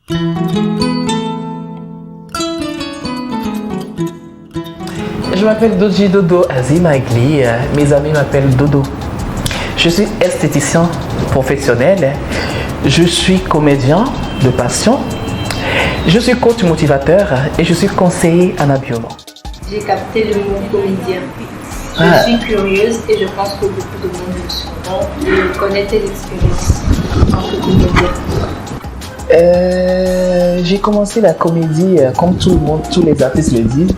Je m'appelle Doji Dodo Azimagli, mes amis m'appellent Dodo. Je suis esthéticien professionnel, je suis comédien de passion, je suis coach motivateur et je suis conseiller en habillement. J'ai capté le mot comédien. Je suis curieuse et je pense que beaucoup de monde le seront et connaît tes expériences en tant que comédien. J'ai commencé la comédie comme tout le monde, tous les artistes le disent,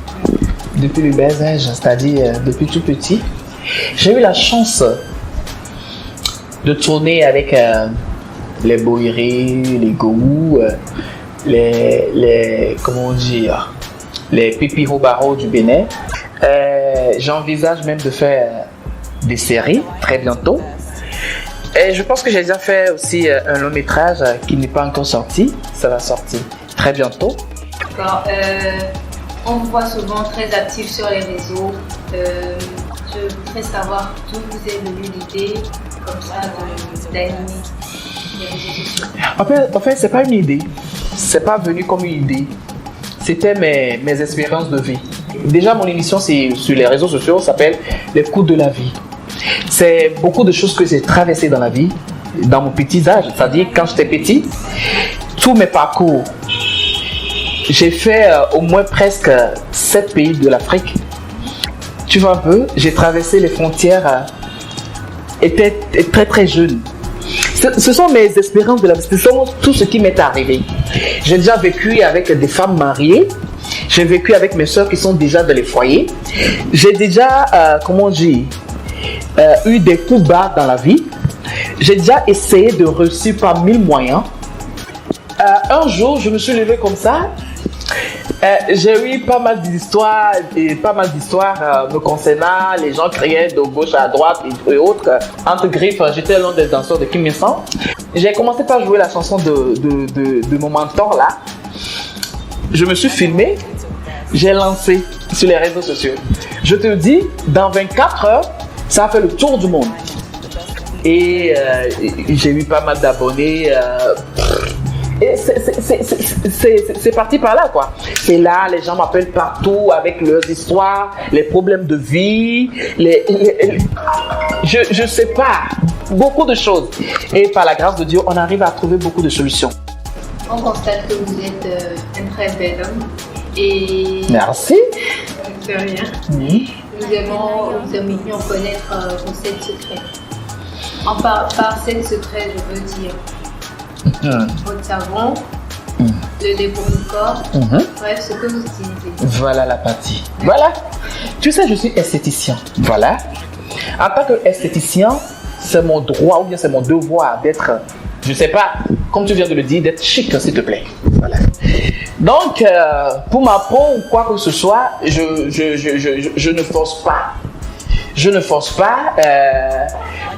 depuis le bas âge, c'est-à-dire depuis tout petit. J'ai eu la chance de tourner avec les Bohiré, les Gourou, comment dire, les Pipiro Baro du Bénin. J'envisage même de faire des séries très bientôt. Et je pense que j'ai déjà fait aussi un long métrage qui n'est pas encore sorti. Ça va sortir très bientôt. D'accord. On vous voit souvent très actif sur les réseaux. Je voudrais savoir d'où vous est venue l'idée comme ça d'animer les réseaux sociaux. En fait, c'est pas une idée. C'est pas venu comme une idée. C'était mes expériences de vie. Déjà, mon émission sur les réseaux sociaux s'appelle Les coups de la vie. C'est beaucoup de choses que j'ai traversées dans la vie, dans mon petit âge, c'est-à-dire quand j'étais petit, tous mes parcours. J'ai fait au moins presque 7 pays de l'Afrique. Tu vois un peu, j'ai traversé les frontières, était très très jeune. Ce sont mes expériences de la vie, ce sont tout ce qui m'est arrivé. J'ai déjà vécu avec des femmes mariées, j'ai vécu avec mes soeurs qui sont déjà dans les foyers. J'ai déjà, eu des coups bas dans la vie. J'ai déjà essayé de réussir par 1000 moyens. Un jour, je me suis levé comme ça. J'ai eu pas mal d'histoires me concernant. Les gens criaient de gauche à droite et autres. Entre griffes, j'étais l'un des danseurs de Kim Il-sung. J'ai commencé par jouer la chanson de mon mentor là. Je me suis filmé. J'ai lancé sur les réseaux sociaux. Je te dis, dans 24 heures, ça a fait le tour du monde. Et j'ai eu pas mal d'abonnés. Et c'est parti par là, quoi. C'est là, les gens m'appellent partout avec leurs histoires, les problèmes de vie, je sais pas, beaucoup de choses. Et par la grâce de Dieu, on arrive à trouver beaucoup de solutions. On constate que vous êtes un très bel homme. Et merci. De rien. Nous aimerions connaître vos 7 secrets. Par 7 secrets, je veux dire votre savon, le lait pour le corps, bref, ce que vous utilisez. Voilà la partie. Voilà. Tu sais, je suis esthéticien. Voilà. En tant qu'esthéticien, c'est mon droit ou bien c'est mon devoir d'être, je sais pas, comme tu viens de le dire, d'être chic, s'il te plaît. Voilà. Donc, pour ma peau ou quoi que ce soit, je ne force pas. Je ne force pas.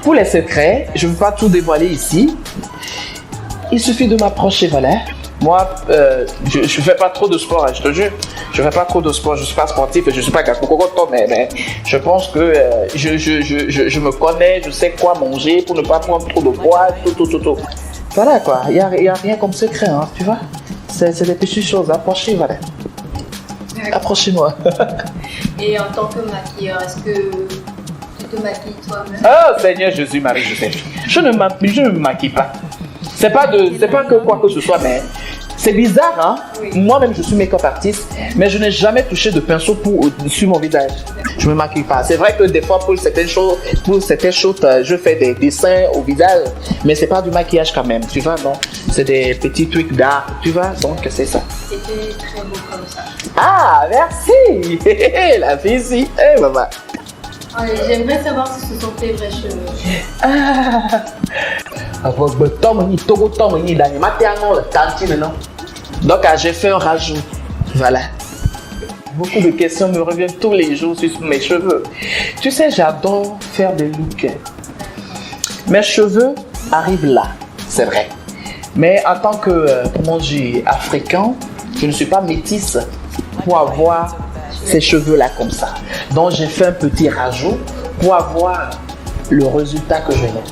Pour les secrets, je ne veux pas tout dévoiler ici. Il suffit de m'approcher, voilà. Moi, je ne fais pas trop de sport, hein, je te jure. Je ne fais pas trop de sport, je ne suis pas sportif, je ne suis pas gakokokoto, mais je pense que je me connais, je sais quoi manger pour ne pas prendre trop de poids, tout. Voilà quoi, il n'y a rien comme secret, hein, tu vois. C'est des petites choses, approchez, voilà. Approchez-moi. Et en tant que maquilleur, est-ce que tu te maquilles toi-même? Oh Seigneur Jésus, Marie-Joseph, je ne me maquille pas. C'est pas que quoi que ce soit, mais c'est bizarre, hein. Oui. Moi-même, je suis make-up artiste, mais je n'ai jamais touché de pinceau sur mon visage. Je me maquille pas. C'est vrai que des fois, pour certaines choses, je fais des dessins au visage, mais c'est pas du maquillage quand même, tu vois, non. C'est des petits trucs d'art, tu vois, donc c'est ça. C'était très beau comme ça. Ah, merci. La fille ici, maman. J'aimerais savoir si ce sont tes vrais cheveux. Donc j'ai fait un rajout. Voilà. Beaucoup de questions me reviennent tous les jours sur mes cheveux. Tu sais, j'adore faire des looks. Mes cheveux arrivent là, c'est vrai. Mais en tant que, africain, je ne suis pas métisse pour avoir ces cheveux-là comme ça. Donc j'ai fait un petit rajout pour avoir le résultat que je veux.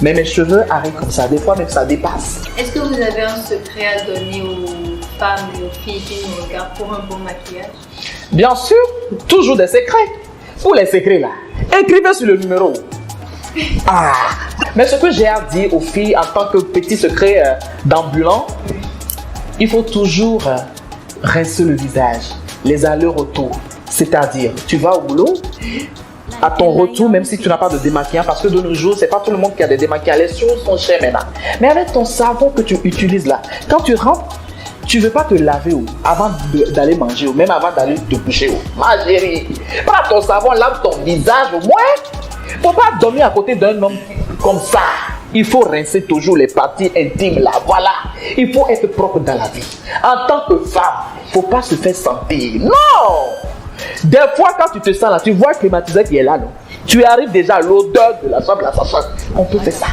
Mais mes cheveux arrivent comme ça, des fois même ça dépasse. Est-ce que vous avez un secret à donner aux femmes et aux filles qui nous regardent pour un bon maquillage? Bien sûr, toujours des secrets. Pour les secrets là, écrivez sur le numéro. Ah, mais ce que j'ai à dire aux filles en tant que petit secret d'ambulant, il faut toujours rincer le visage, les allers-retours. C'est-à-dire, tu vas au boulot, à ton retour, même si tu n'as pas de démaquillant, parce que de nos jours, c'est pas tout le monde qui a des démaquillants, les choses sont chères maintenant. Mais avec ton savon que tu utilises là, quand tu rentres, tu ne veux pas te laver avant d'aller manger ou même avant d'aller te coucher. Ma chérie, prends ton savon, lave ton visage au moins. Il ne faut pas dormir à côté d'un homme comme ça. Il faut rincer toujours les parties intimes là, voilà. Il faut être propre dans la vie. En tant que femme, il ne faut pas se faire sentir. Non! Des fois, quand tu te sens là, tu vois le climatiseur qui est là, non? Tu arrives déjà à l'odeur de la chambre, on peut faire ça.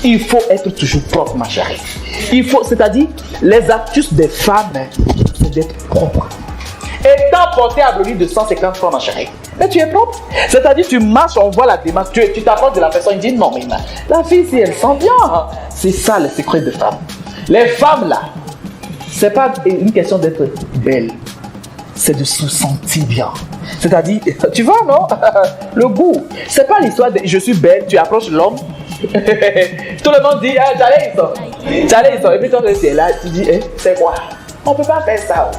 Il faut être toujours propre, ma chérie. Il faut, c'est-à-dire, les astuces des femmes, c'est d'être propre. Étant porté à l'huile de 150 francs, ma chérie, mais tu es propre. C'est-à-dire, tu marches, on voit la démarche, tu t'approches de la personne, il dit non, mais la fille, si elle sent bien. C'est ça le secret des femmes. Les femmes, là, c'est pas une question d'être belle. C'est de se sentir bien. C'est-à-dire, tu vois, non? Le goût. C'est pas l'histoire de je suis belle, tu approches l'homme. Tout le monde dit, j'allais ils sont. Et puis toi, tu es là, tu dis, c'est quoi? On peut pas faire ça.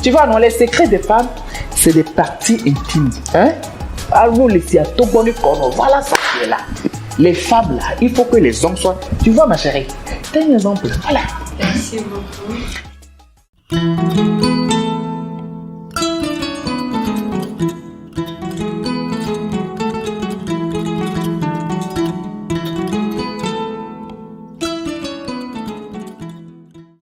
Tu vois, non, les secrets des femmes, c'est des parties intimes. Hein? Alors, voilà ça qui est là. Les femmes, là, il faut que les hommes soient. Tu vois, ma chérie, t'as un exemple. Voilà. Merci beaucoup.